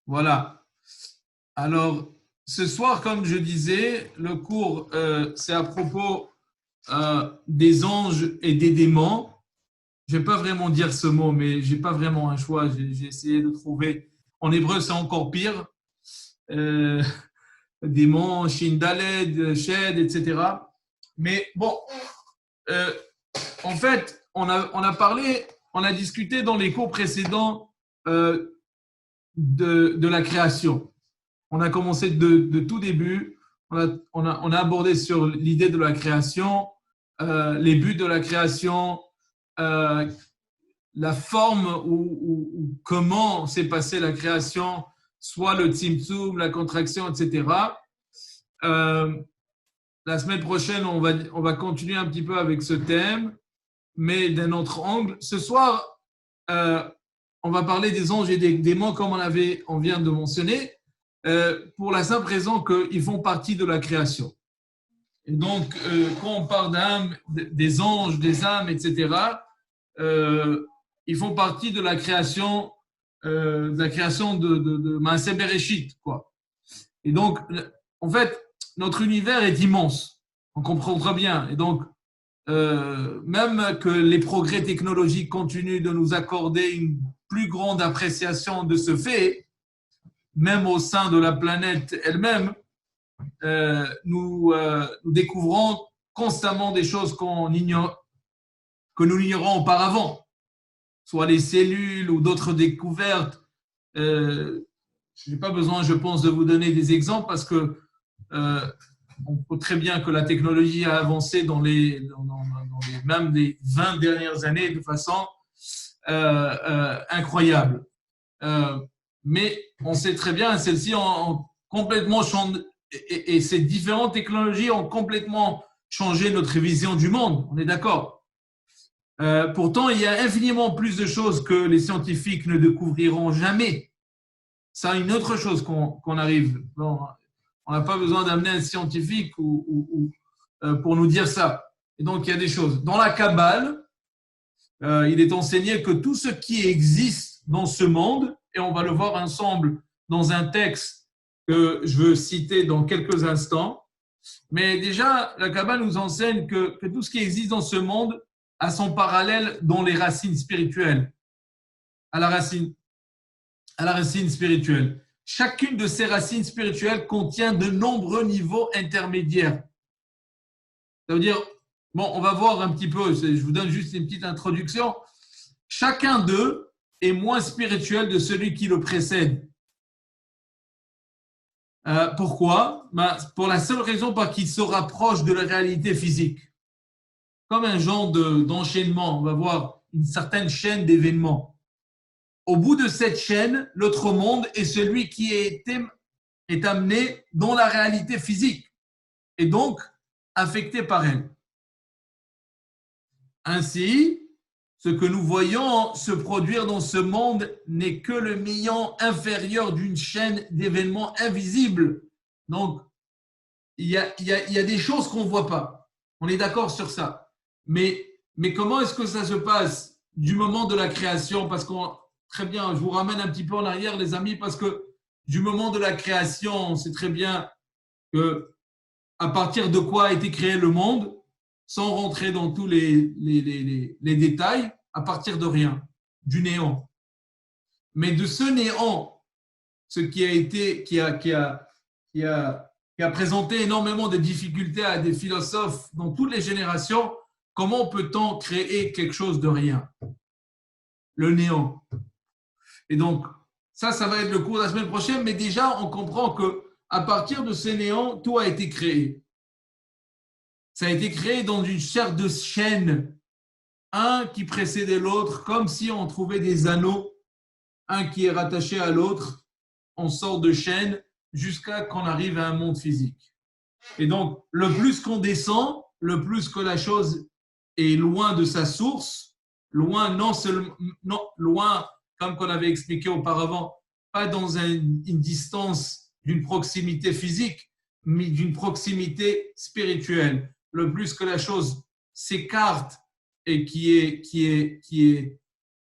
Voilà. Alors, ce soir, comme je disais, le cours, c'est à propos des anges et des démons. Je ne vais pas vraiment dire ce mot, mais je n'ai pas vraiment un choix. J'ai essayé de trouver. En hébreu, c'est encore pire. Euh, démons, Shin Daled, Shed, etc. Mais bon, euh, en fait, on a parlé, on a discuté dans les cours précédents de la création. On a commencé de tout début. On a abordé sur l'idée de la création, les buts de la création, euh, la forme ou comment s'est passée la création, soit le tzimtzum, la contraction, etc. Euh, la semaine prochaine, on va continuer un petit peu avec ce thème, mais d'un autre angle. Ce soir, euh, on va parler des anges et des démons, comme on vient de mentionner, pour la simple raison qu'ils font partie de la création. Et donc, quand on parle d'âme, des anges, des âmes, etc., ils font partie de la création de Maaseh Bereshit, quoi. Et donc, en fait, notre univers est immense. On comprend très bien. Et donc, même que les progrès technologiques continuent de nous accorder une plus grande appréciation de ce fait, même au sein de la planète elle-même, nous découvrons constamment des choses que nous ignorons auparavant, soit les cellules ou d'autres découvertes. Je n'ai pas besoin, je pense, de vous donner des exemples parce que on peut très bien que la technologie a avancé même les 20 dernières années de façon incroyable. Euh, mais on sait très bien, celles-ci ont complètement changé, et ces différentes technologies ont complètement changé notre vision du monde, on est d'accord. Pourtant, il y a infiniment plus de choses que les scientifiques ne découvriront jamais. Ça, une autre chose qu'on arrive. Bon, on n'a pas besoin d'amener un scientifique pour nous dire ça. Et donc, il y a des choses. Dans la Kabbale, il est enseigné que tout ce qui existe dans ce monde, et on va le voir ensemble dans un texte que je veux citer dans quelques instants, mais déjà, la Kabbale nous enseigne que tout ce qui existe dans ce monde a son parallèle dans les racines spirituelles, à la racine, à la racine spirituelle. Chacune de ces racines spirituelles contient de nombreux niveaux intermédiaires. Ça veut dire, bon, on va voir un petit peu, je vous donne juste une petite introduction. Chacun d'eux est moins spirituel de celui qui le précède. Pourquoi? Pour la seule raison par qu'il se rapproche de la réalité physique. Comme un genre d'enchaînement, on va voir une certaine chaîne d'événements. Au bout de cette chaîne, l'autre monde est celui qui est amené dans la réalité physique et donc affecté par elle. Ainsi, ce que nous voyons se produire dans ce monde n'est que le maillon inférieur d'une chaîne d'événements invisibles. Donc, il y a des choses qu'on ne voit pas. On est d'accord sur ça. Mais comment est-ce que ça se passe du moment de la création? Parce que, très bien, je vous ramène un petit peu en arrière, les amis, parce que du moment de la création, on sait très bien que à partir de quoi a été créé le monde, sans rentrer dans tous les détails, à partir de rien, du néant. Mais de ce néant, ce qui a été, qui a présenté énormément de difficultés à des philosophes dans toutes les générations, comment peut-on créer quelque chose de rien? Le néant. Et donc, ça va être le cours de la semaine prochaine, mais déjà, on comprend que à partir de ce néant, tout a été créé. Ça a été créé dans une chair de chaîne, un qui précédait l'autre, comme si on trouvait des anneaux, un qui est rattaché à l'autre, on sort de chaîne jusqu'à qu'on arrive à un monde physique. Et donc, le plus qu'on descend, le plus que la chose est loin de sa source, loin non seulement, non, loin, comme qu'on avait expliqué auparavant, pas dans une distance d'une proximité physique, mais d'une proximité spirituelle. Le plus que la chose s'écarte et qui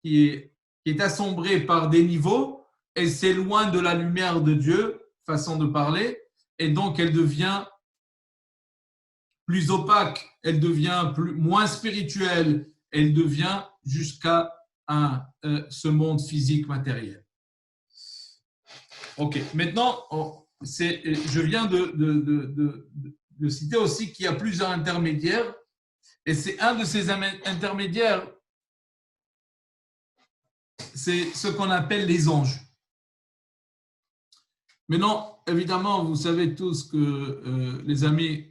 est assemblée par des niveaux, elle s'éloigne de la lumière de Dieu, façon de parler, et donc elle devient plus opaque, elle devient moins spirituelle, elle devient jusqu'à ce monde physique matériel. Ok, maintenant, je viens de citer aussi qu'il y a plusieurs intermédiaires, et c'est un de ces intermédiaires, c'est ce qu'on appelle les anges. Maintenant, évidemment, vous savez tous que, les amis,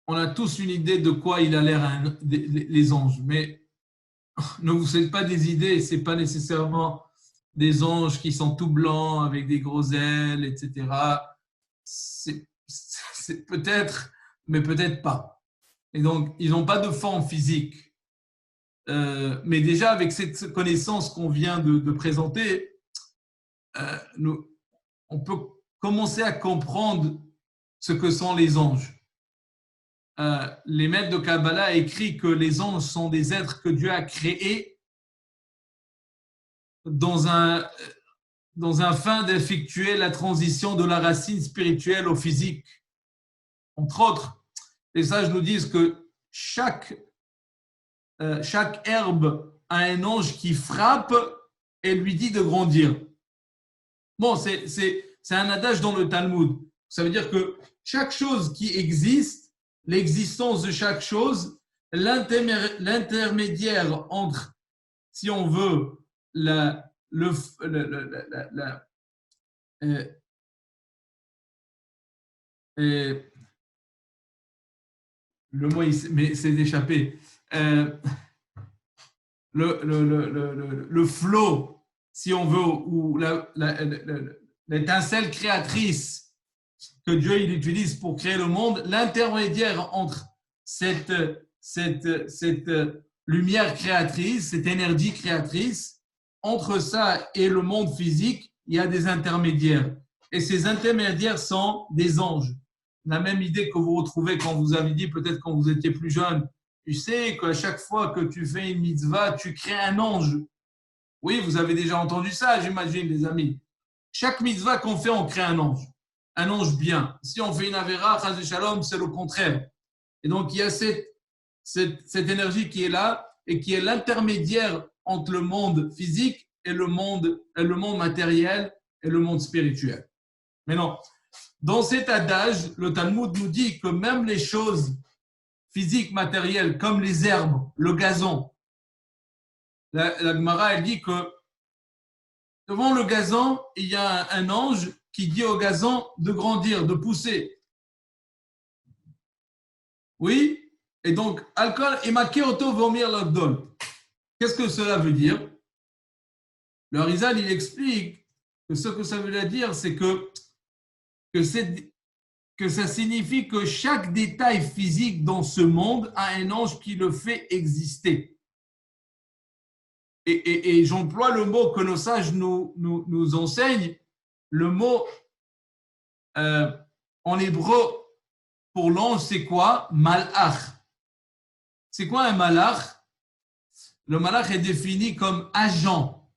on a tous une idée de quoi il a l'air les anges, mais ne vous faites pas des idées, ce n'est pas nécessairement des anges qui sont tout blancs avec des grosses ailes, etc. C'est peut-être, mais peut-être pas. Et donc, ils n'ont pas de forme physique. Mais déjà, avec cette connaissance qu'on vient de présenter, on peut commencer à comprendre ce que sont les anges. Les maîtres de Kabbalah écrit que les anges sont des êtres que Dieu a créés dans un fin d'effectuer la transition de la racine spirituelle au physique. Entre autres, les sages nous disent que chaque herbe a un ange qui frappe et lui dit de grandir. Bon, c'est un adage dans le Talmud. Ça veut dire que chaque chose qui existe, l'existence de chaque chose, l'intermédiaire entre, si on veut, le mot mais c'est échappé. Le flow, si on veut, ou l'étincelle créatrice que Dieu il utilise pour créer le monde, l'intermédiaire entre cette lumière créatrice, cette énergie créatrice, entre ça et le monde physique, il y a des intermédiaires. Et ces intermédiaires sont des anges. La même idée que vous retrouvez quand vous avez dit, peut-être quand vous étiez plus jeune, tu sais qu'à chaque fois que tu fais une mitzvah, tu crées un ange. Oui, vous avez déjà entendu ça, j'imagine, les amis. Chaque mitzvah qu'on fait, on crée un ange. Un ange bien. Si on fait une avéra, chas shalom, c'est le contraire. Et donc, il y a cette énergie qui est là et qui est l'intermédiaire entre le monde physique et le monde matériel et le monde spirituel. Mais non, dans cet adage, le Talmud nous dit que même les choses physiques, matérielles, comme les herbes, le gazon, la Gemara, elle dit que devant le gazon, il y a un ange qui dit au gazon de grandir, de pousser. Oui? Et donc, alcool et makéoto vomir l'abdol. Qu'est-ce que cela veut dire? Le Harizal, il explique que ce que ça veut dire, c'est que ça signifie que chaque détail physique dans ce monde a un ange qui le fait exister. Et j'emploie le mot que nos sages nous enseignent, le mot en hébreu pour l'ange, c'est quoi? Malach. C'est quoi un malach? Le malach est défini comme agent.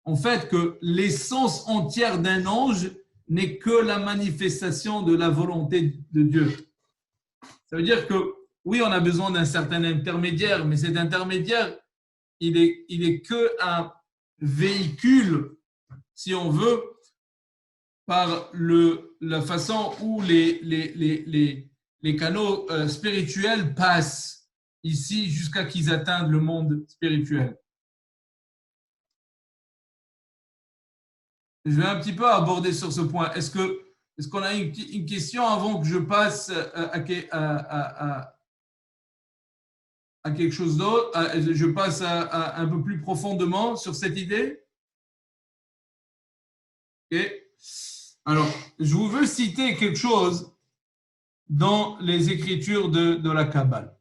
En fait, que l'essence entière d'un ange n'est que la manifestation de la volonté de Dieu. Ça veut dire que, oui, on a besoin d'un certain intermédiaire, mais cet intermédiaire, il est qu'un véhicule, si on veut, par la façon où les canaux spirituels passent ici jusqu'à qu'ils atteignent le monde spirituel. Je vais un petit peu aborder sur ce point. Est-ce qu'on a une question avant que je passe à quelque chose d'autre? Je passe à un peu plus profondément sur cette idée? Ok. Alors, je vous veux citer quelque chose dans les écritures de la Kabbale.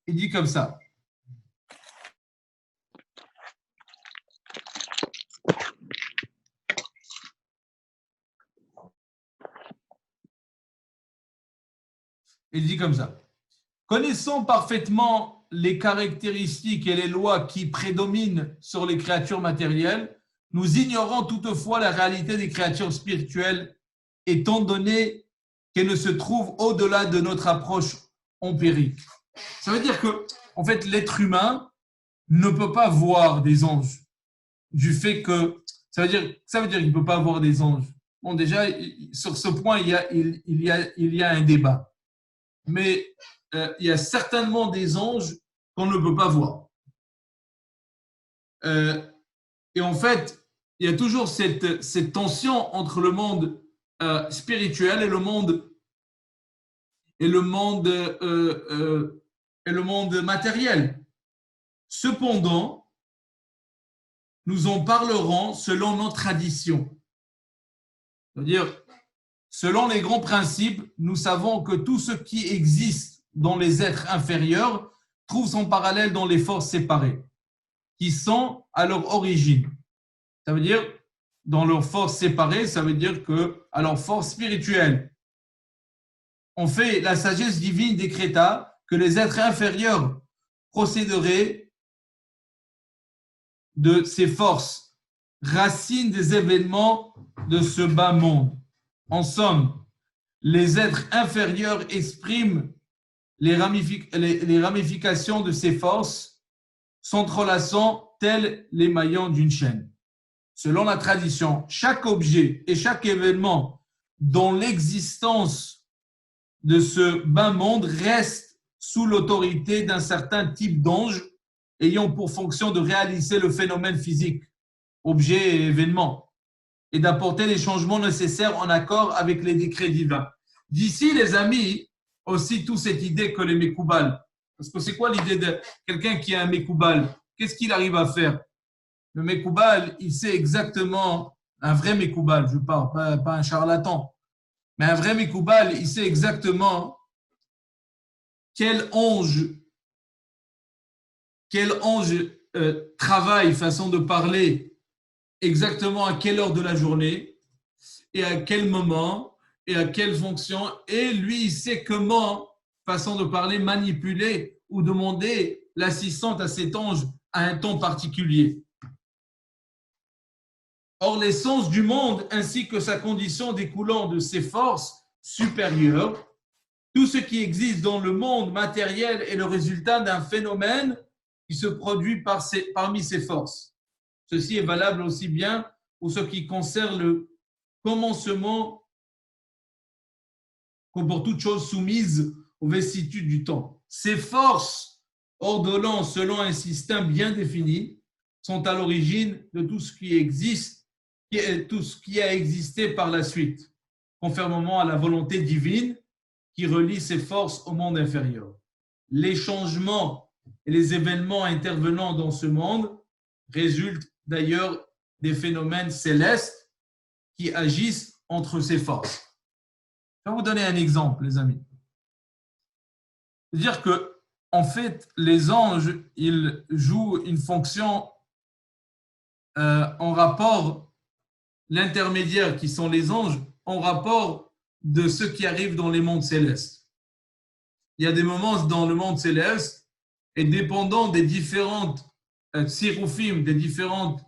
Il dit comme ça. Il dit comme ça. Connaissons parfaitement les caractéristiques et les lois qui prédominent sur les créatures matérielles, nous ignorons toutefois la réalité des créatures spirituelles, étant donné qu'elles ne se trouvent au-delà de notre approche empirique. Ça veut dire que, en fait, l'être humain ne peut pas voir des anges. Du fait que, ça veut dire qu'il ne peut pas voir des anges. Bon, déjà, sur ce point, il y a un débat. Mais il y a certainement des anges qu'on ne peut pas voir. Et en fait, il y a toujours cette tension entre le monde spirituel et le monde matériel. Cependant, nous en parlerons selon nos traditions. C'est-à-dire, selon les grands principes, nous savons que tout ce qui existe dans les êtres inférieurs trouve son parallèle dans les forces séparées, qui sont à leur origine. Ça veut dire, dans leurs forces séparées, ça veut dire que, à leur force spirituelle. En fait, la sagesse divine décréta que les êtres inférieurs procéderaient de ces forces, racines des événements de ce bas monde. En somme, les êtres inférieurs expriment les ramifications de ces forces, s'entrelaçant tels les maillons d'une chaîne. Selon la tradition, chaque objet et chaque événement dont l'existence de ce bas monde reste sous l'autorité d'un certain type d'ange ayant pour fonction de réaliser le phénomène physique, objet et événement, et d'apporter les changements nécessaires en accord avec les décrets divins. D'ici, les amis, aussi toute cette idée que les Mekoubal, parce que c'est quoi l'idée de quelqu'un qui a un Mekoubal? Qu'est-ce qu'il arrive à faire? Le Mekoubal, il sait exactement, un vrai Mekoubal, je parle, pas un charlatan, mais un vrai Mekoubal, il sait exactement quel ange travaille, façon de parler, exactement à quelle heure de la journée et à quel moment et à quelle fonction. Et lui, il sait comment, façon de parler, manipuler ou demander l'assistance à cet ange à un temps particulier. Or, l'essence du monde ainsi que sa condition découlant de ses forces supérieures, tout ce qui existe dans le monde matériel est le résultat d'un phénomène qui se produit parmi ces forces. Ceci est valable aussi bien pour ce qui concerne le commencement que pour toute chose soumise aux vicissitudes du temps. Ces forces, ordonnant selon un système bien défini, sont à l'origine de tout ce qui existe, tout ce qui a existé par la suite, conformément à la volonté divine qui relie ces forces au monde inférieur. Les changements et les événements intervenant dans ce monde résultent d'ailleurs des phénomènes célestes qui agissent entre ces forces. Je vais vous donner un exemple, les amis. C'est-à-dire que, en fait, les anges, ils jouent une fonction en rapport, l'intermédiaire qui sont les anges, en rapport de ce qui arrive dans les mondes célestes. Il y a des moments dans le monde céleste, et dépendant des différentes tsiroufim, des différentes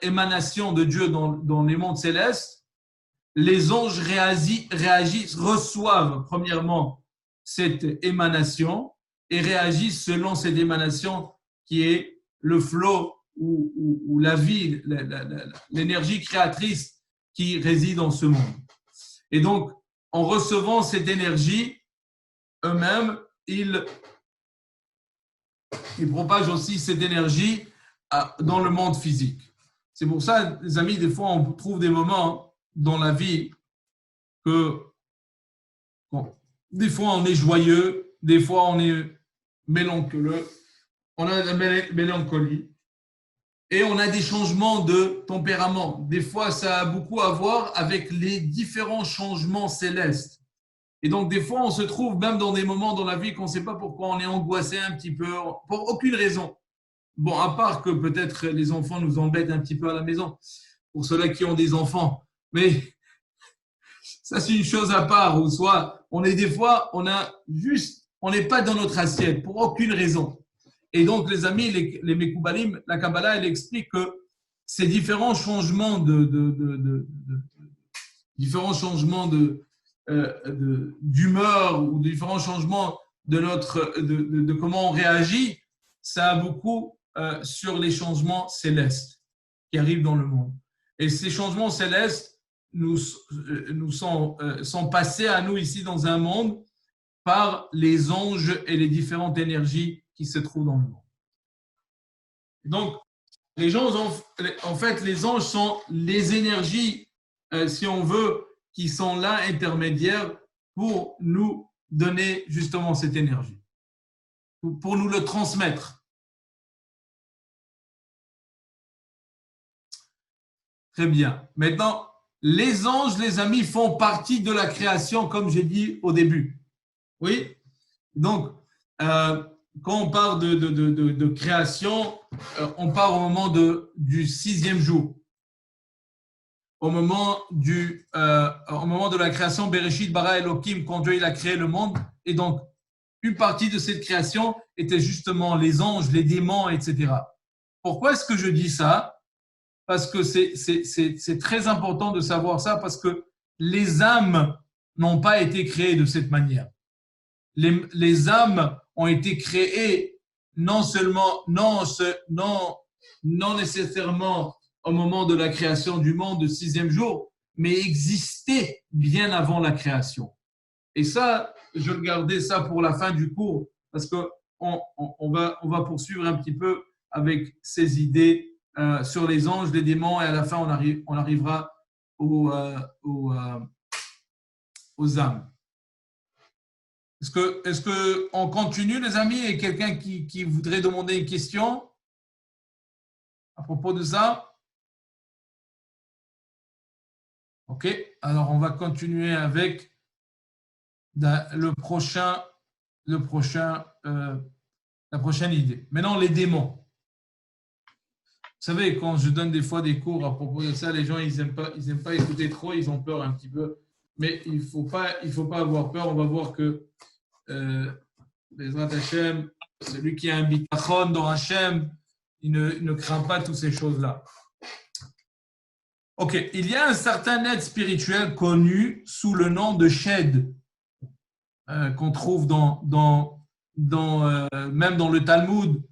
émanations de Dieu dans les mondes célestes, les anges réagissent, reçoivent premièrement cette émanation et réagissent selon cette émanation qui est le flot ou la vie, l'énergie créatrice qui réside dans ce monde. Et donc, en recevant cette énergie, eux-mêmes, ils propagent aussi cette énergie dans le monde physique. C'est pour ça, les amis, des fois, on trouve des moments dans la vie que, bon, des fois, on est joyeux, des fois, on est mélancolieux, on a la mélancolie, et on a des changements de tempérament. Des fois, ça a beaucoup à voir avec les différents changements célestes. Et donc, des fois, on se trouve même dans des moments dans la vie qu'on ne sait pas pourquoi on est angoissé un petit peu, pour aucune raison. Bon, à part que peut-être les enfants nous embêtent un petit peu à la maison, pour ceux-là qui ont des enfants. Mais ça, c'est une chose à part, ou soit, des fois, on a juste on n'est pas dans notre assiette pour aucune raison. Et donc, les amis, les Mekoubalim, la Kabbalah, elle explique que ces différents changements différents changements d'humeur ou différents changements de comment on réagit, ça a beaucoup sur les changements célestes qui arrivent dans le monde. Et ces changements célestes nous sont passés à nous ici dans un monde par les anges et les différentes énergies qui se trouvent dans le monde. Donc, les gens, en fait, les anges sont les énergies, si on veut, qui sont là intermédiaires pour nous donner justement cette énergie, pour nous le transmettre. Très bien. Maintenant, les anges, les amis, font partie de la création, comme j'ai dit au début. Oui? Donc, quand on parle de création, on parle au moment du 6e jour. Au moment de la création, Bereshit bara Elohim, quand Dieu il a créé le monde. Et donc, une partie de cette création était justement les anges, les démons, etc. Pourquoi est-ce que je dis ça? Parce que c'est très important de savoir ça, parce que les âmes n'ont pas été créées de cette manière. Les âmes ont été créées non nécessairement au moment de la création du monde, le 6e jour, mais existaient bien avant la création. Et ça, je gardais ça pour la fin du cours, parce qu'on va poursuivre un petit peu avec ces idées sur les anges, les démons, et à la fin, on arrivera aux âmes. Est-ce qu'on continue, les amis, et quelqu'un qui voudrait demander une question à propos de ça? Ok, alors on va continuer avec la prochaine idée. Maintenant, les démons. Vous savez, quand je donne des fois des cours à propos de ça, les gens, ils n'aiment pas écouter trop, ils ont peur un petit peu. Mais il ne faut pas avoir peur. On va voir que Bezrat Hashem, celui qui a un bitachon dans Hashem, il ne craint pas toutes ces choses-là. Ok, il y a un certain être spirituel connu sous le nom de Shed, qu'on trouve même dans le Talmud,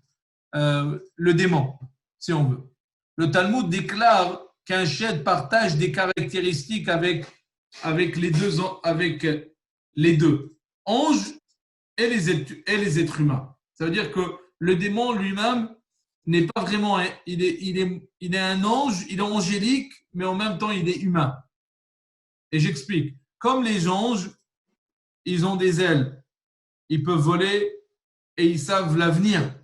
le démon, si on veut. Le Talmud déclare qu'un Shed partage des caractéristiques avec les deux, anges et les êtres humains. Ça veut dire que le démon lui-même n'est pas vraiment, il est un ange, il est angélique, mais en même temps, il est humain. Et j'explique. Comme les anges, ils ont des ailes, ils peuvent voler et ils savent l'avenir.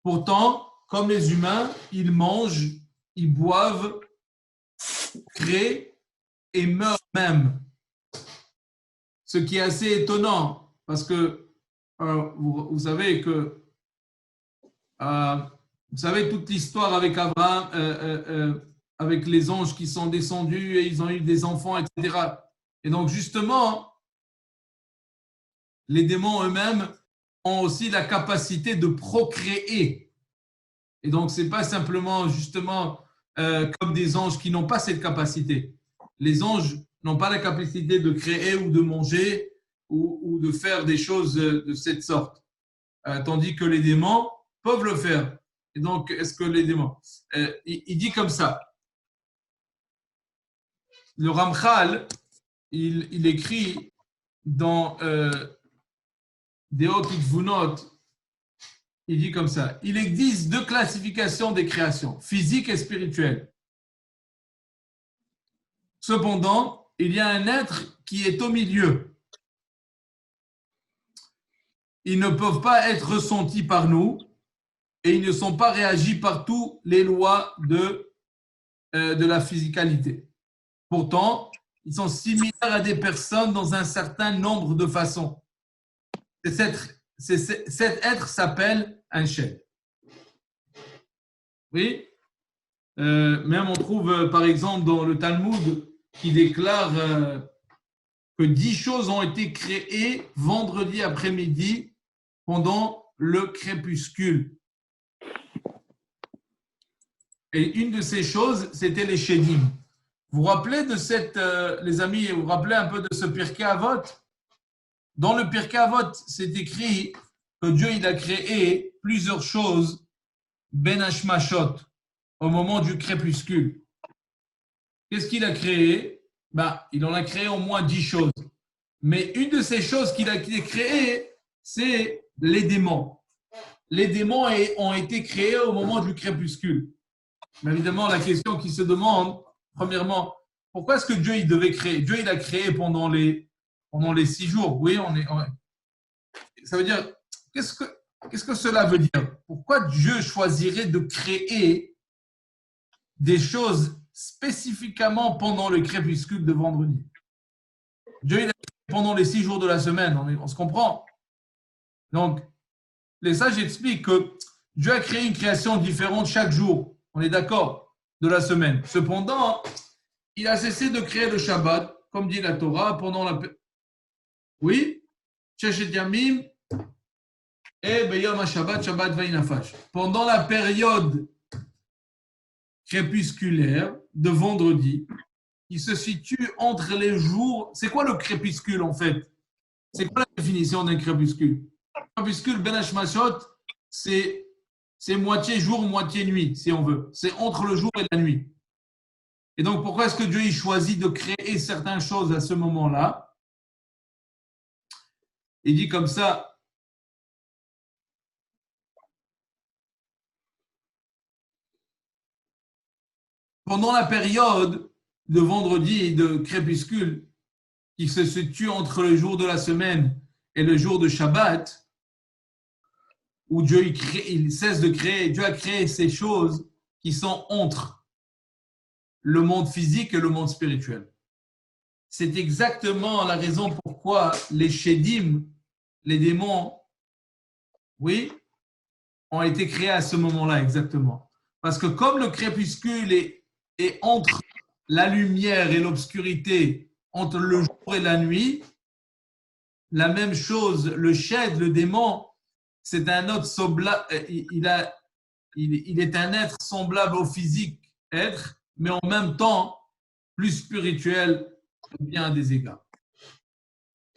Pourtant, comme les humains, ils mangent, ils boivent, créent et meurent même. Ce qui est assez étonnant, parce que vous savez que vous savez toute l'histoire avec Abraham, avec les anges qui sont descendus et ils ont eu des enfants, etc. Et donc justement, les démons eux-mêmes ont aussi la capacité de procréer. Et donc c'est pas simplement justement comme des anges qui n'ont pas cette capacité. Les anges n'ont pas la capacité de créer ou de manger ou de faire des choses de cette sorte. Tandis que les démons peuvent le faire. Et donc, est-ce que les démons il dit comme ça. Le Ramchal, il écrit dans Deot Utvunot, il dit comme ça. Il existe deux classifications des créations, physique et spirituelle. Cependant, il y a un être qui est au milieu. Ils ne peuvent pas être ressentis par nous et ils ne sont pas réagis par toutes les lois de la physicalité. Pourtant, ils sont similaires à des personnes dans un certain nombre de façons. Cet être s'appelle un Shed. Oui. Même on trouve, par exemple, dans le Talmud, qui déclare que 10 choses ont été créées vendredi après-midi pendant le crépuscule. Et une de ces choses, c'était les Shedim. Vous vous rappelez de cette, les amis, vous vous rappelez un peu de ce Pirkei Avot? Dans le Pirkei Avot, c'est écrit que Dieu il a créé plusieurs choses, Ben Hashmashot, au moment du crépuscule. Qu'est-ce qu'il a créé? Il en a créé au moins 10 choses. Mais une de ces choses qu'il a créées, c'est les démons. Les démons ont été créés au moment du crépuscule. Mais évidemment, la question qui se demande, premièrement, pourquoi est-ce que Dieu il devait créer? Dieu il a créé pendant les 6 jours. Oui, ça veut dire, qu'est-ce que cela veut dire? Pourquoi Dieu choisirait de créer des choses spécifiquement pendant le crépuscule de vendredi? Dieu il a créé pendant les 6 jours de la semaine, on se comprend. Donc, les sages expliquent que Dieu a créé une création différente chaque jour. On est d'accord, de la semaine. Cependant, il a cessé de créer le Shabbat, comme dit la Torah, pendant la... Oui, Sheshet Yamim et Beyom HaShabbat, Shabbat Vaïnafash. Pendant la période crépusculaire de vendredi, qui se situe entre les jours... C'est quoi le crépuscule, en fait? C'est quoi la définition d'un crépuscule? Le crépuscule, Ben Hashmashot, c'est moitié jour, moitié nuit, si on veut. C'est entre le jour et la nuit. Et donc, pourquoi est-ce que Dieu il choisit de créer certaines choses à ce moment-là? Il dit comme ça, pendant la période de vendredi et de crépuscule, qui se situe entre le jour de la semaine et le jour de Shabbat, où Dieu il cesse de créer, Dieu a créé ces choses qui sont entre le monde physique et le monde spirituel. C'est exactement la raison pourquoi les Shedim, les démons, oui, ont été créés à ce moment-là, exactement. Parce que comme le crépuscule est entre la lumière et l'obscurité, entre le jour et la nuit, la même chose, le Shed, le démon, c'est un autre semblable, il est un être semblable au physique être, mais en même temps plus spirituel bien à des égards.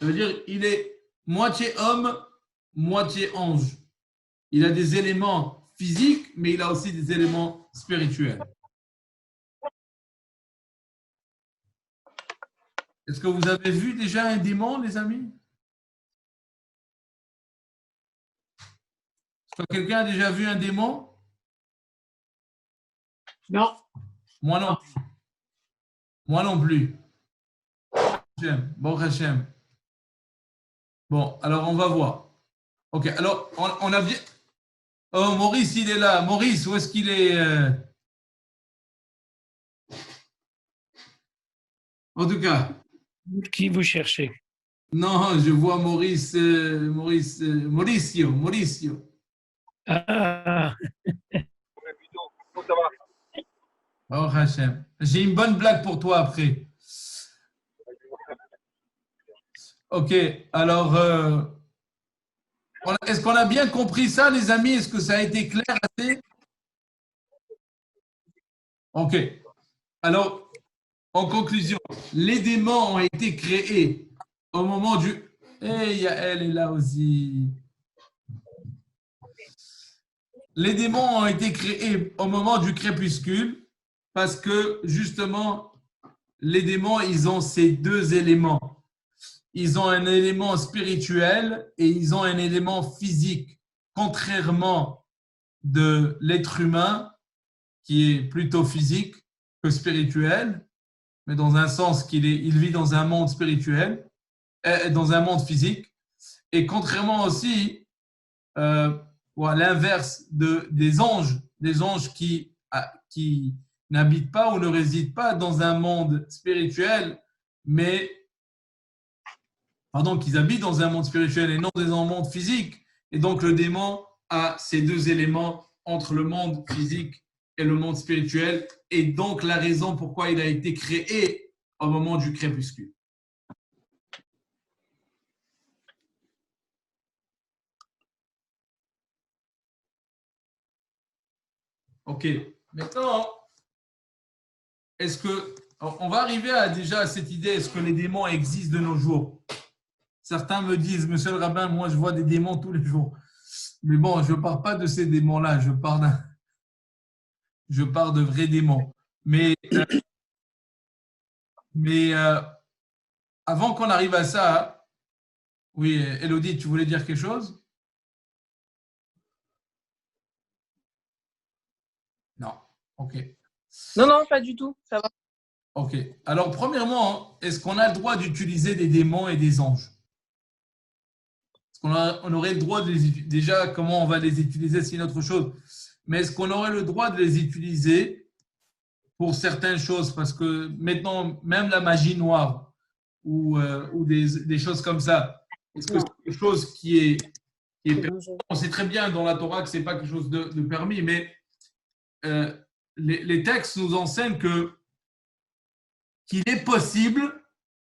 Ça veut dire il est moitié homme, moitié ange. Il a des éléments physiques, mais il a aussi des éléments spirituels. Est-ce que vous avez vu déjà un démon, les amis? Est-ce que quelqu'un a déjà vu un démon? Non. Moi non plus. Moi non plus. Bon Hachem. Bon, alors on va voir. Ok, alors on a bien. Oh, Maurice, il est là. Maurice, où est-ce qu'il est, En tout cas. Qui vous cherchez? Non, je vois Mauricio. Ah. Oh Hachem. J'ai une bonne blague pour toi après. Ok, alors, est-ce qu'on a bien compris ça, les amis? Est-ce que ça a été clair assez? Ok. Alors, en conclusion, les démons ont été créés au moment du... Eh, Yael est là aussi. Les démons ont été créés au moment du crépuscule parce que, justement, les démons, ils ont ces deux éléments. Ils ont un élément spirituel et ils ont un élément physique, contrairement de l'être humain qui est plutôt physique que spirituel, mais dans un sens il vit dans un monde spirituel, dans un monde physique, et contrairement aussi à l'inverse des anges qui n'habitent pas ou ne résident pas dans un monde spirituel, mais qu'ils habitent dans un monde spirituel et non dans un monde physique. Et donc le démon a ces deux éléments entre le monde physique et le monde spirituel, et donc la raison pourquoi il a été créé au moment du crépuscule. Ok. Maintenant, est-ce que on va arriver déjà à cette idée, est-ce que les démons existent de nos jours? Certains me disent, monsieur le rabbin, moi je vois des démons tous les jours. Mais bon, je ne parle pas de ces démons-là, je parle de vrais démons. Mais avant qu'on arrive à ça, oui, Élodie, tu voulais dire quelque chose? Non. Ok. Non, pas du tout. Ça va. Ok. Alors, premièrement, est-ce qu'on a le droit d'utiliser des démons et des anges? Est-ce qu'on aurait le droit de les utiliser? Déjà, comment on va les utiliser, c'est une autre chose. Mais est-ce qu'on aurait le droit de les utiliser pour certaines choses? Parce que maintenant, même la magie noire ou des choses comme ça, est-ce que c'est quelque chose qui est permis? On sait très bien dans la Torah que ce n'est pas quelque chose de permis, mais les textes nous enseignent qu'il est possible,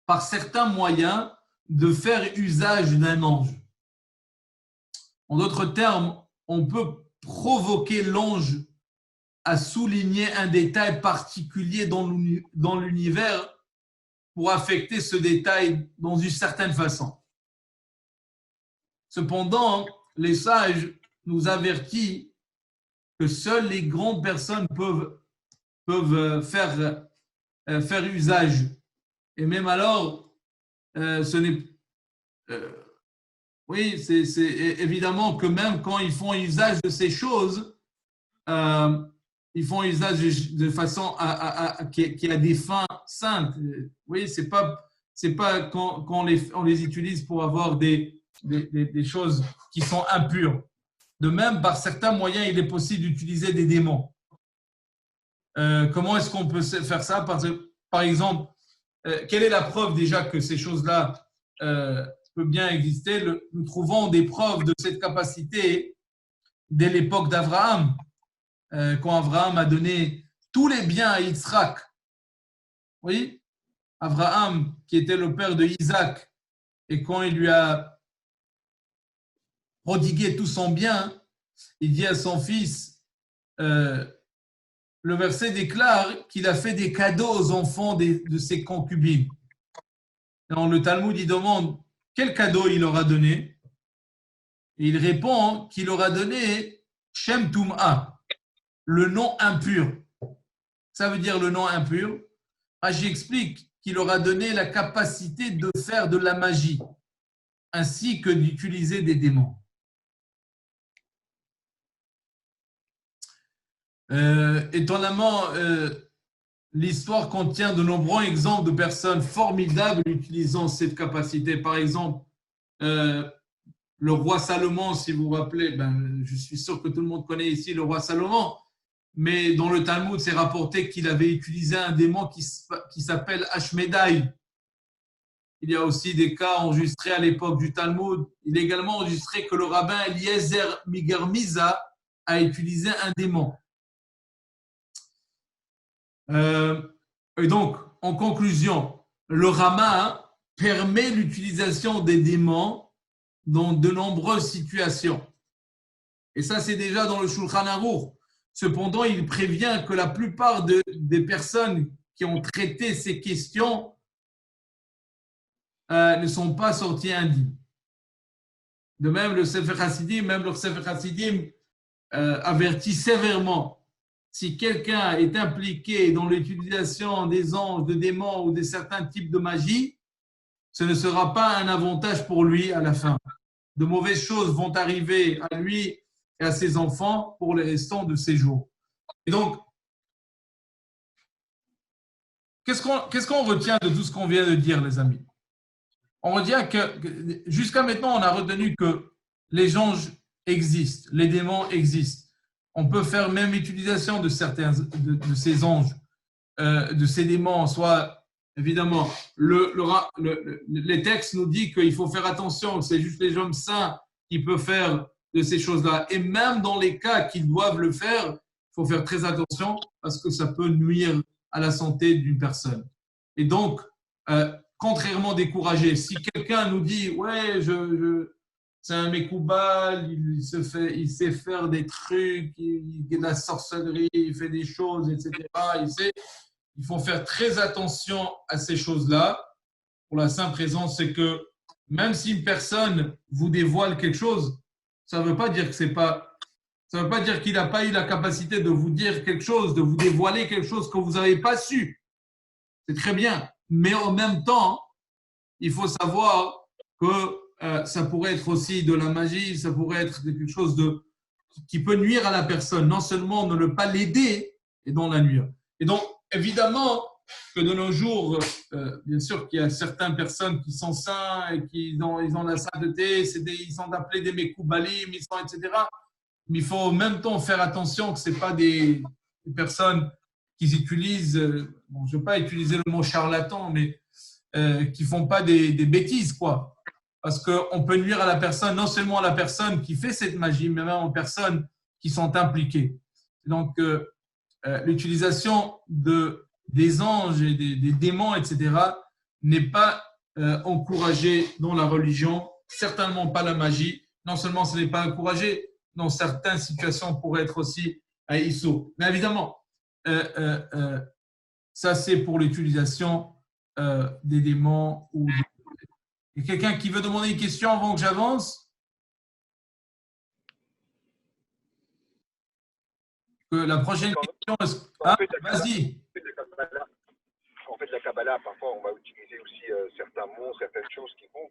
par certains moyens, de faire usage d'un ange. En d'autres termes, on peut provoquer l'ange à souligner un détail particulier dans l'univers pour affecter ce détail dans une certaine façon. Cependant, les sages nous avertissent que seules les grandes personnes peuvent faire usage. Et même alors, ce n'est oui, c'est évidemment que même quand ils font usage de ces choses, ils font usage de façon qui a des fins saintes. Oui, c'est pas quand on les utilise pour avoir des choses qui sont impures. De même, par certains moyens, il est possible d'utiliser des démons. Comment est-ce qu'on peut faire ça? Par exemple, quelle est la preuve déjà que ces choses-là peut bien exister? Nous trouvons des preuves de cette capacité dès l'époque d'Abraham, quand Abraham a donné tous les biens à Yitzhak. Oui, Abraham, qui était le père de Isaac, et quand il lui a prodigué tout son bien, il dit à son fils, le verset déclare qu'il a fait des cadeaux aux enfants de ses concubines. Dans le Talmud, il demande quel cadeau il leur a donné. Et il répond qu'il leur a donné Shem Tum'a, le nom impur. Ça veut dire le nom impur. J'explique qu'il leur a donné la capacité de faire de la magie, ainsi que d'utiliser des démons. Étonnamment, l'histoire contient de nombreux exemples de personnes formidables utilisant cette capacité. Par exemple, le roi Salomon, si vous vous rappelez, je suis sûr que tout le monde connaît ici le roi Salomon, mais dans le Talmud, c'est rapporté qu'il avait utilisé un démon qui s'appelle Ashmedai. Il y a aussi des cas enregistrés à l'époque du Talmud. Il est également enregistré que le rabbin Eliezer Migarmiza a utilisé un démon. Et donc, en conclusion, le Rama permet l'utilisation des démons dans de nombreuses situations. Et ça, c'est déjà dans le Shulchan Aruch. Cependant, il prévient que la plupart des personnes qui ont traité ces questions ne sont pas sorties indignes. De même, le Sefer Hasidim avertit sévèrement si quelqu'un est impliqué dans l'utilisation des anges, de démons ou de certains types de magie, ce ne sera pas un avantage pour lui à la fin. De mauvaises choses vont arriver à lui et à ses enfants pour les restants de ses jours. Et donc, qu'est-ce qu'on retient de tout ce qu'on vient de dire, les amis? On retient que jusqu'à maintenant, on a retenu que les anges existent, les démons existent. On peut faire même utilisation de certains de ces anges, de ces démons, soit évidemment, les textes nous disent qu'il faut faire attention, c'est juste les hommes saints qui peuvent faire de ces choses-là. Et même dans les cas qu'ils doivent le faire, il faut faire très attention parce que ça peut nuire à la santé d'une personne. Et donc, contrairement découragé, si quelqu'un nous dit « ouais, c'est un Mekoubal, il sait faire des trucs, il fait de la sorcellerie, il fait des choses, etc. Il faut faire très attention à ces choses-là. Pour la simple raison, c'est que même si une personne vous dévoile quelque chose, ça ne veut pas dire que c'est pas, ça veut pas dire qu'il n'a pas eu la capacité de vous dire quelque chose, de vous dévoiler quelque chose que vous n'avez pas su. C'est très bien. Mais en même temps, il faut savoir que ça pourrait être aussi de la magie, ça pourrait être quelque chose qui peut nuire à la personne. Non seulement ne pas l'aider, et donc la nuire. Et donc, évidemment, que de nos jours, bien sûr qu'il y a certaines personnes qui sont saints et ils ont la sainteté, ils sont appelés des Mekoubalim, etc. Mais il faut en même temps faire attention que ce n'est pas des personnes qui utilisent, bon, je ne veux pas utiliser le mot charlatan, mais qui ne font pas des bêtises, quoi. Parce qu'on peut nuire à la personne, non seulement à la personne qui fait cette magie, mais même aux personnes qui sont impliquées. Donc, l'utilisation des anges et des démons, etc., n'est pas encouragée dans la religion, certainement pas la magie. Non seulement ce n'est pas encouragé, dans certaines situations, pourrait être aussi à Issou. Mais évidemment, ça c'est pour l'utilisation des démons. Il y a quelqu'un qui veut demander une question avant que j'avance? La prochaine question, vas-y. En fait, la Kabbalah, parfois, on va utiliser aussi certains mots, certaines choses qui vont.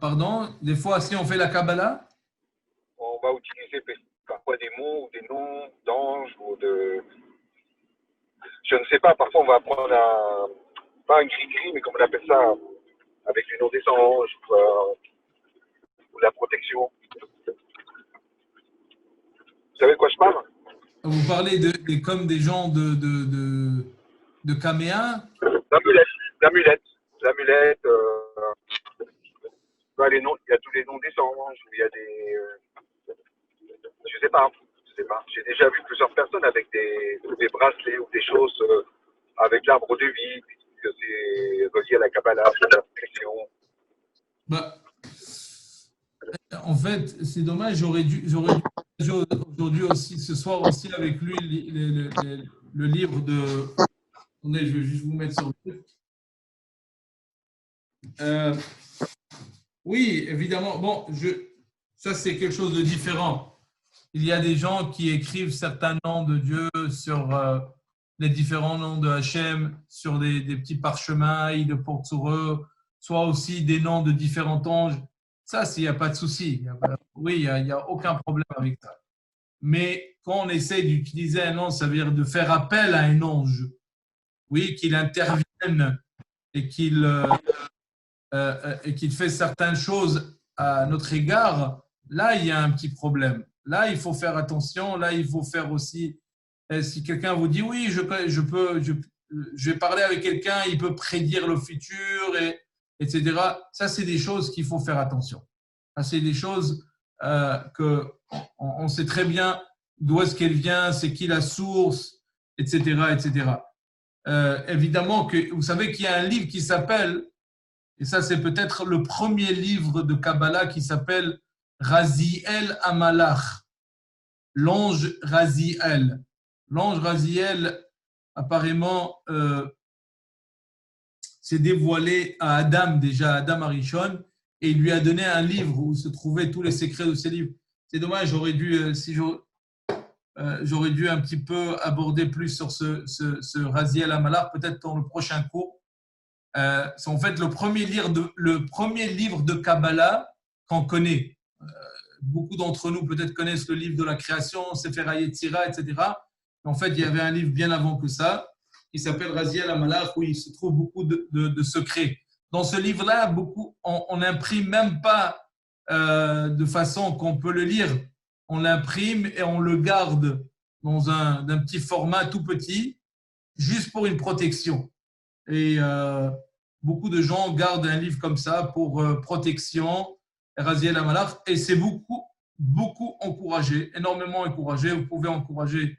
Pardon, des fois, si on fait la Kabbalah? On va utiliser parfois des mots ou des noms d'anges ou de. Je ne sais pas, parfois on va prendre pas un gris-gris, mais comme on appelle ça, avec le nom des anges ou la protection. Vous savez de quoi je parle? Vous parlez comme des gens de Caméa? L'amulette, les noms, il y a tous les noms des anges, il y a des. Je sais pas. J'ai déjà vu plusieurs personnes avec des bracelets ou des choses avec l'arbre de vie, que c'est relié à la Kabbalah, à la protection. En fait, c'est dommage, j'aurais dû aujourd'hui aussi, ce soir aussi avec lui le livre de. Attendez, je vais juste vous mettre sur le truc. Oui, évidemment. Bon, ça c'est quelque chose de différent. Il y a des gens qui écrivent certains noms de Dieu sur les différents noms de Hachem, sur des petits parchemins, ils le portent sur eux, soit aussi des noms de différents anges. Ça, il n'y a pas de souci. Oui, il n'y a aucun problème avec ça. Mais quand on essaie d'utiliser un ange, ça veut dire de faire appel à un ange. Oui, qu'il intervienne et qu'il fait certaines choses à notre égard. Là, il y a un petit problème. Là, il faut faire attention. Là, il faut faire aussi. Si quelqu'un vous dit oui, je vais parler avec quelqu'un, il peut prédire le futur, etc. Ça, c'est des choses qu'il faut faire attention. Ça, c'est des choses qu'on sait très bien d'où est-ce qu'elle vient, c'est qui la source, etc., etc. Évidemment que vous savez qu'il y a un livre qui s'appelle, et ça c'est peut-être le premier livre de Kabbalah qui s'appelle Raziel Amalach, l'ange Raziel. L'ange Raziel, apparemment, s'est dévoilé à Adam, déjà à Adam Arishon, et il lui a donné un livre où se trouvaient tous les secrets de ces livres. C'est dommage, j'aurais dû un petit peu aborder plus sur ce Raziel Amalach, peut-être dans le prochain cours. C'est en fait le premier livre de Kabbalah qu'on connaît. Beaucoup d'entre nous peut-être connaissent le livre de la création, Sefer HaYetzira, etc. En fait, il y avait un livre bien avant que ça, qui s'appelle Raziel Amalach, où il se trouve beaucoup de secrets. Dans ce livre-là, on n'imprime même pas de façon qu'on peut le lire. On l'imprime et on le garde dans d'un petit format tout petit, juste pour une protection. Et beaucoup de gens gardent un livre comme ça pour protection, Raziel Amalach, et c'est beaucoup encouragé, énormément encouragé. Vous pouvez encourager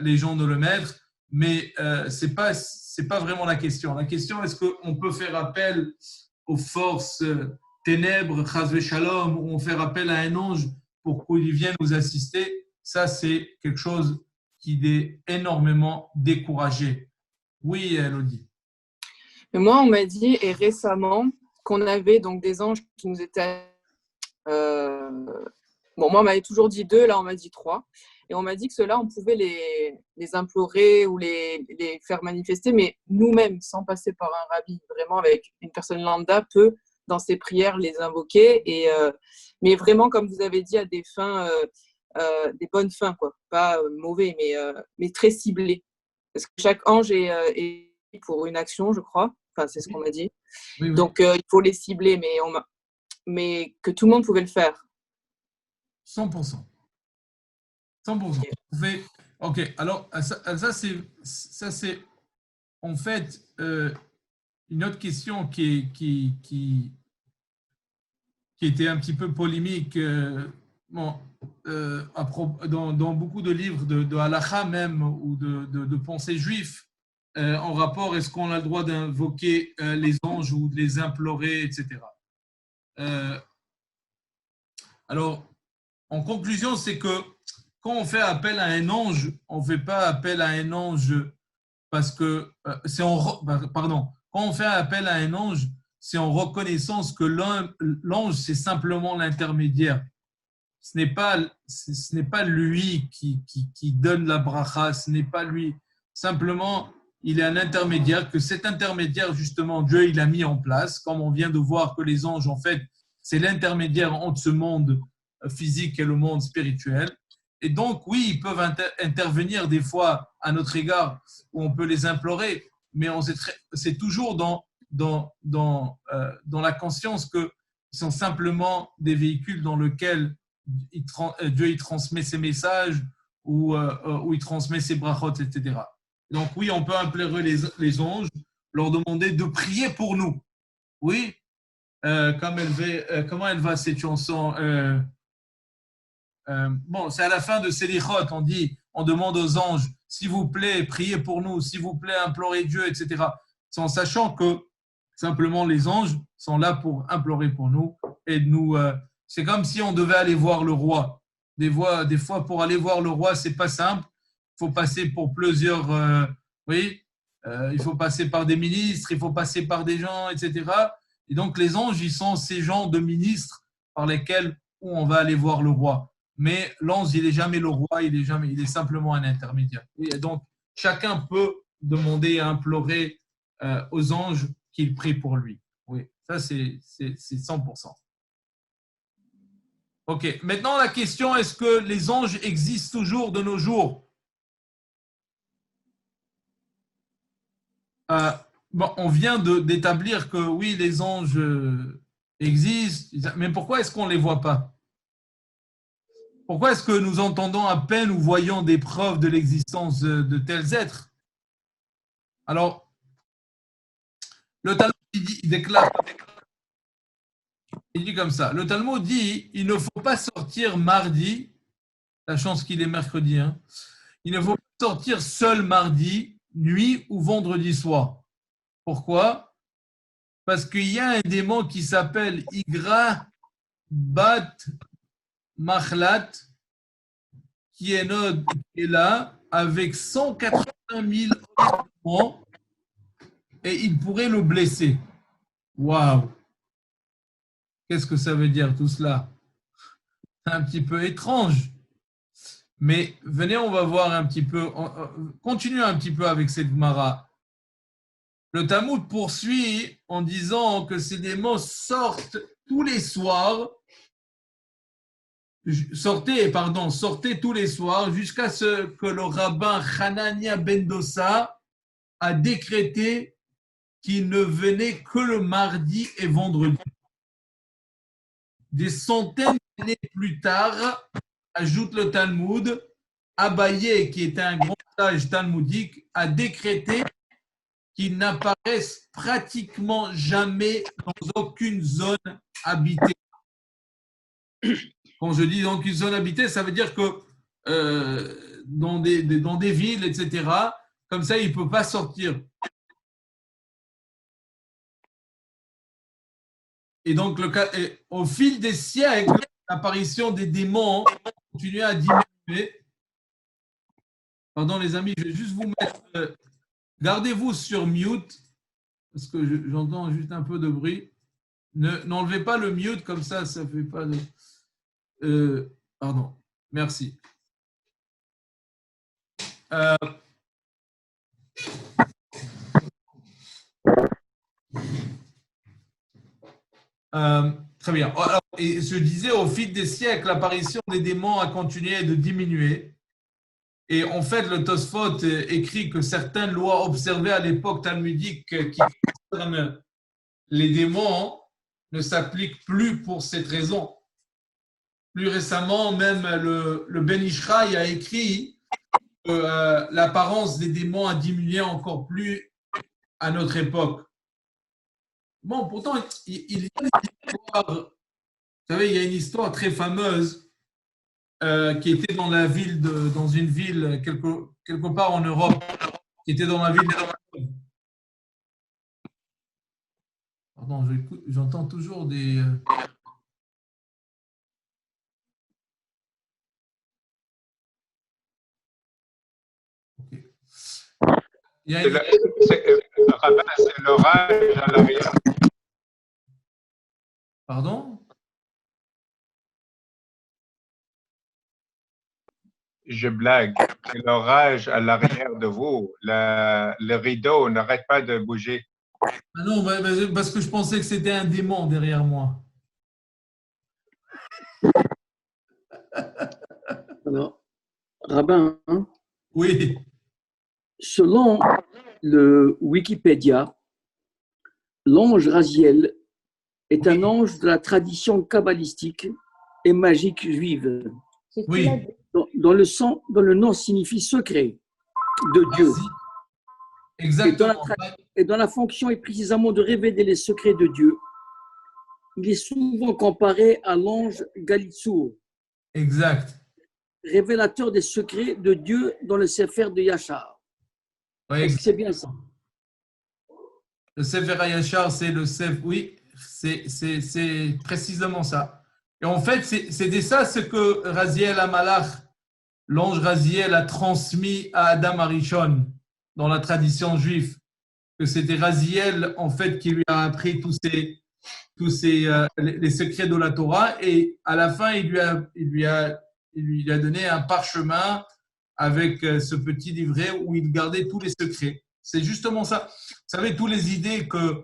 les gens de le mettre, mais c'est pas vraiment la question. La question, est-ce qu'on peut faire appel aux forces ténèbres, chas shalom, où on fait appel à un ange pour qu'il vienne nous assister, ça c'est quelque chose qui est énormément découragé. Oui, Elodie. Mais moi, on m'a dit, et récemment, qu'on avait donc des anges qui nous étaient. Bon, moi, on m'avait toujours dit 2, là, on m'a dit 3. Et on m'a dit que ceux-là, on pouvait les implorer ou les faire manifester, mais nous-mêmes, sans passer par un rabbi, vraiment avec une personne lambda, peut, dans ses prières, les invoquer. Mais vraiment, comme vous avez dit, à des fins, des bonnes fins, quoi. Pas mauvais, mais très ciblés. Parce que chaque ange est pour une action, je crois. Enfin, c'est ce qu'on m'a dit. Oui, oui. Donc, il faut les cibler, mais que tout le monde pouvait le faire. 100%. 100%. Ok, alors ça c'est en fait une autre question qui était un petit peu polémique dans beaucoup de livres de halakha même ou de pensée juifs en rapport, est-ce qu'on a le droit d'invoquer les anges ou de les implorer, etc. Alors, en conclusion, c'est que quand on fait appel à un ange, on ne fait pas appel à un ange parce que quand on fait appel à un ange, c'est en reconnaissance que l'ange, c'est simplement l'intermédiaire. Ce n'est pas lui qui donne la bracha, ce n'est pas lui. Simplement, il est un intermédiaire, que cet intermédiaire, justement, Dieu, il a mis en place, comme on vient de voir que les anges, en fait, c'est l'intermédiaire entre ce monde physique et le monde spirituel. Et donc, oui, ils peuvent intervenir des fois à notre égard où on peut les implorer, mais c'est toujours dans la conscience qu'ils sont simplement des véhicules dans lesquels Dieu il transmet ses messages ou il transmet ses brachot, etc. Donc, oui, on peut implorer les anges, leur demander de prier pour nous. Oui, comment elle va cette chanson bon, c'est à la fin de Selichot, on demande aux anges, s'il vous plaît, priez pour nous, s'il vous plaît, implorez Dieu, etc. C'est en sachant que simplement les anges sont là pour implorer pour nous et nous. C'est comme si on devait aller voir le roi. Des fois, pour aller voir le roi, c'est pas simple. Il faut passer pour plusieurs. Il faut passer par des ministres, il faut passer par des gens, etc. Et donc les anges, ils sont ces gens de ministres par lesquels on va aller voir le roi. Mais l'ange, il n'est jamais le roi, il est simplement un intermédiaire. Et donc, chacun peut demander et implorer aux anges qu'ils prient pour lui. Oui, ça, c'est 100%. Ok, maintenant, la question, est-ce que les anges existent toujours de nos jours? On vient d'établir que oui, les anges existent, mais pourquoi est-ce qu'on ne les voit pas? Pourquoi est-ce que nous entendons à peine ou voyons des preuves de l'existence de tels êtres? Alors, le Talmud il déclare, il dit comme ça, le Talmud dit, il ne faut pas sortir mardi, la chance qu'il est mercredi, hein, il ne faut pas sortir seul mardi, nuit ou vendredi soir. Pourquoi? Parce qu'il y a un démon qui s'appelle Igra Bat Machlat, qui est là avec 180 000 démons et il pourrait le blesser. Waouh! Qu'est-ce que ça veut dire tout cela? C'est un petit peu étrange. Mais venez, on va voir un petit peu, continuez un petit peu avec cette Gemara. Le Talmud poursuit en disant que ces démons sortent tous les soirs, sortez tous les soirs jusqu'à ce que le rabbin Hanania ben Dossa a décrété qu'il ne venait que le mardi et vendredi. Des centaines d'années plus tard, ajoute le Talmud, Abaye, qui était un grand sage talmudique, a décrété qu'ils n'apparaissent pratiquement jamais dans aucune zone habitée. Quand je dis dans aucune zone habitée, ça veut dire que dans des villes, etc., comme ça, il ne peut pas sortir. Et donc, au fil des siècles, l'apparition des démons continue à diminuer. Pardon, les amis, je vais juste vous mettre. Gardez-vous sur mute, parce que j'entends juste un peu de bruit. N'enlevez pas le mute, comme ça ne fait pas de. Pardon, merci. Très bien. Alors, et je disais, au fil des siècles, l'apparition des démons a continué de diminuer. Et en fait, le Tosfot écrit que certaines lois observées à l'époque talmudique qui concernent les démons ne s'appliquent plus pour cette raison. Plus récemment, même le Ben Ishraï a écrit que l'apparence des démons a diminué encore plus à notre époque. Bon, pourtant, il y a une histoire, vous savez, il y a une histoire très fameuse qui était dans une ville quelque part en Europe, qui était dans la ville de... Pardon, j'entends toujours des... Okay. C'est l'orage à l'arrière. Pardon? Je blague. C'est l'orage à l'arrière de vous. Le rideau n'arrête pas de bouger. Ah non, parce que je pensais que c'était un démon derrière moi. Alors, Rabbin, hein, Oui. selon le Wikipédia, l'ange Raziel est un ange de la tradition kabbalistique et magique juive, Oui. dont le nom signifie secret de Dieu. Exactement. Et dont la fonction est précisément de révéler les secrets de Dieu. Il est souvent comparé à l'ange Galitsour, Exact. révélateur des secrets de Dieu dans le Sefer de Yachar. Oui, Est-ce que c'est bien ça? le Sefer HaYashar, c'est le Sefer, oui, c'est précisément ça. Et en fait, c'était ça ce que Raziel Amalach, l'ange Raziel, a transmis à Adam Arishon dans la tradition juive. Que c'était Raziel, en fait, qui lui a appris tous les secrets de la Torah. Et à la fin, il lui a donné un parchemin avec ce petit livret où il gardait tous les secrets. C'est justement ça. Vous savez, toutes les idées que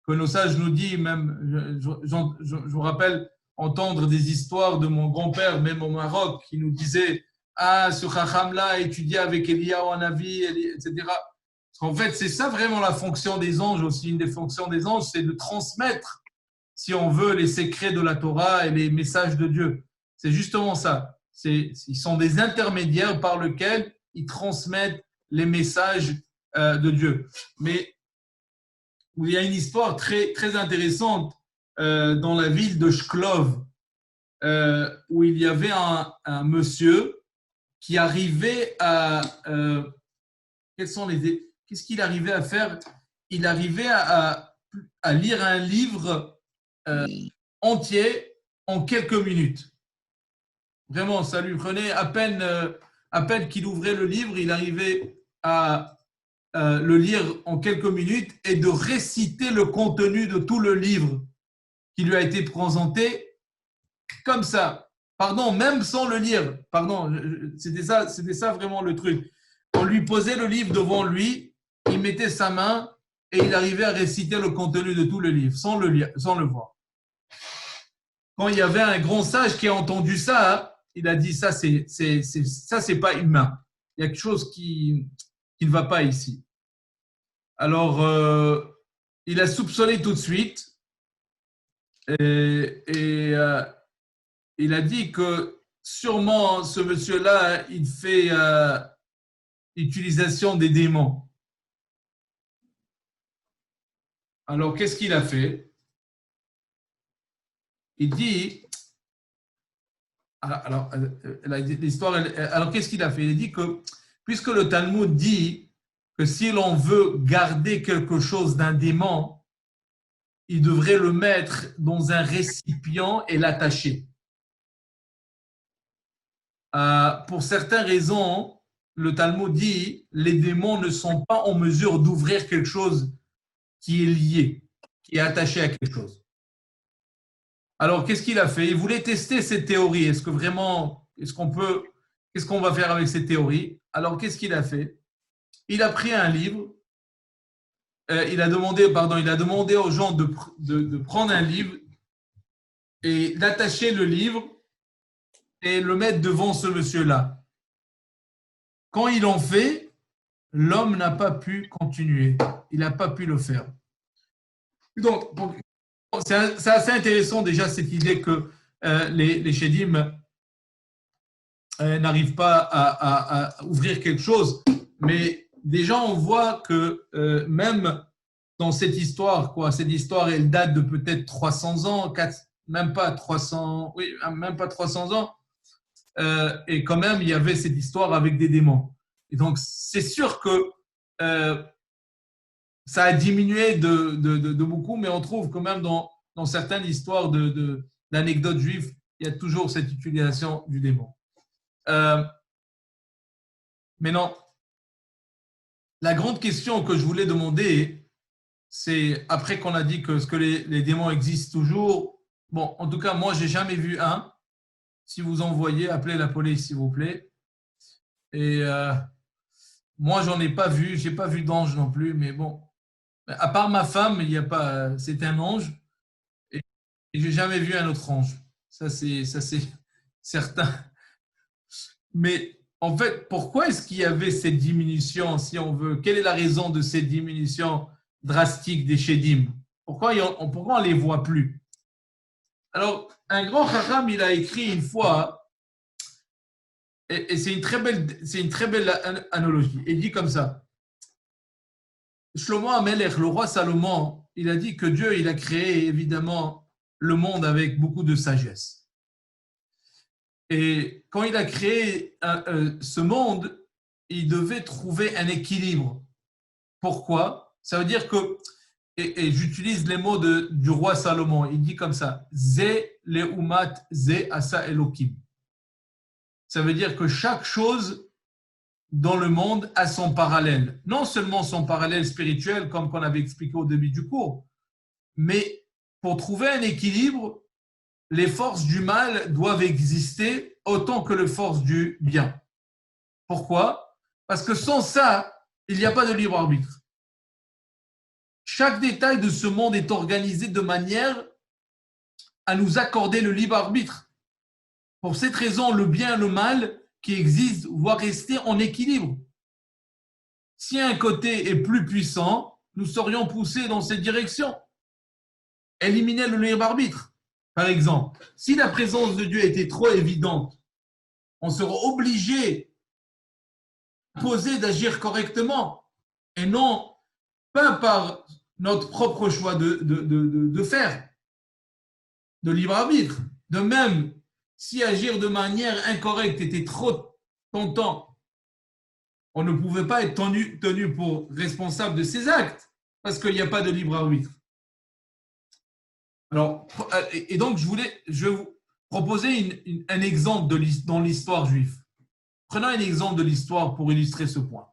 nos sages nous disent, même, je vous rappelle entendre des histoires de mon grand-père, même au Maroc, qui nous disait « Ah, ce Chacham-là étudiait avec Eliyahu Hanavi, etc. » En fait, c'est ça vraiment la fonction des anges aussi. Une des fonctions des anges, c'est de transmettre, si on veut, les secrets de la Torah et les messages de Dieu. C'est justement ça. Ils sont des intermédiaires par lesquels ils transmettent les messages de Dieu. Mais il y a une histoire très, très intéressante dans la ville de Shklov, où il y avait un monsieur qui arrivait à... Qu'est-ce qu'il arrivait à faire? Il arrivait à lire un livre entier en quelques minutes. Vraiment, ça lui prenait à peine qu'il ouvrait le livre, il arrivait à le lire en quelques minutes et de réciter le contenu de tout le livre qui lui a été présenté comme ça. Pardon, même sans le lire. Pardon, c'était ça vraiment le truc. On lui posait le livre devant lui, il mettait sa main et il arrivait à réciter le contenu de tout le livre sans le lire, sans le voir. Quand il y avait un grand sage qui a entendu ça, il a dit ça c'est pas humain. Il y a quelque chose qui ne va pas ici. Alors il a soupçonné tout de suite et il a dit que sûrement ce monsieur-là il fait utilisation des démons. Alors, qu'est-ce qu'il a fait? Il dit, alors l'histoire, alors qu'est-ce qu'il a fait? Il dit que, puisque le Talmud dit que si l'on veut garder quelque chose d'un démon, il devrait le mettre dans un récipient et l'attacher. Pour certaines raisons, le Talmud dit les démons ne sont pas en mesure d'ouvrir quelque chose qui est lié, qui est attaché à quelque chose. Alors, qu'est-ce qu'il a fait? Il voulait tester cette théorie. Est-ce qu'on va faire avec cette théorie? Alors, qu'est-ce qu'il a fait? Il a pris un livre. Il a demandé aux gens de prendre un livre et d'attacher le livre et le mettre devant ce monsieur-là. Quand ils l'ont fait, l'homme n'a pas pu continuer. Il n'a pas pu le faire. Donc, c'est assez intéressant déjà cette idée que les Shedim n'arrivent pas à ouvrir quelque chose. Mais déjà, on voit que même dans cette histoire, cette histoire, elle date de peut-être 300 ans, même pas 300 ans. Et quand même, il y avait cette histoire avec des démons. Et donc, c'est sûr que ça a diminué de beaucoup, mais on trouve quand même dans certaines histoires d'anecdotes juives, il y a toujours cette utilisation du démon. Maintenant, la grande question que je voulais demander, c'est, après qu'on a dit que les démons existent toujours, bon, en tout cas, moi, je n'ai jamais vu un. Si vous en voyez, appelez la police, s'il vous plaît. Et moi, j'en ai pas vu, j'ai pas vu d'ange non plus, mais bon, à part ma femme, il y a pas, c'est un ange, et j'ai jamais vu un autre ange. Ça c'est certain. Mais en fait, pourquoi est-ce qu'il y avait cette diminution, si on veut? Quelle est la raison de cette diminution drastique des Shedim? Pourquoi on les voit plus? Alors, un grand Chacham, il a écrit une fois, et c'est une très belle analogie. Il dit comme ça. Shlomo HaMelech, le roi Salomon, il a dit que Dieu, il a créé évidemment le monde avec beaucoup de sagesse. Et quand il a créé ce monde, il devait trouver un équilibre. Pourquoi? Ça veut dire que, et j'utilise les mots du roi Salomon, il dit comme ça, Ze leumat ze asa Elokim. Ça veut dire que chaque chose dans le monde a son parallèle. Non seulement son parallèle spirituel, comme qu'on avait expliqué au début du cours, mais pour trouver un équilibre, les forces du mal doivent exister autant que les forces du bien. Pourquoi? Parce que sans ça, il n'y a pas de libre arbitre. Chaque détail de ce monde est organisé de manière à nous accorder le libre arbitre. Pour cette raison, le bien et le mal qui existe doivent rester en équilibre. Si un côté est plus puissant, nous serions poussés dans cette direction. Éliminer le libre arbitre. Par exemple, si la présence de Dieu était trop évidente, on serait obligé d'agir correctement et non pas par notre propre choix de faire, de libre arbitre. De même, si agir de manière incorrecte était trop tentant, on ne pouvait pas être tenu pour responsable de ses actes parce qu'il n'y a pas de libre arbitre. Alors, et donc, je vais vous proposer un exemple dans l'histoire juive. Prenons un exemple de l'histoire pour illustrer ce point.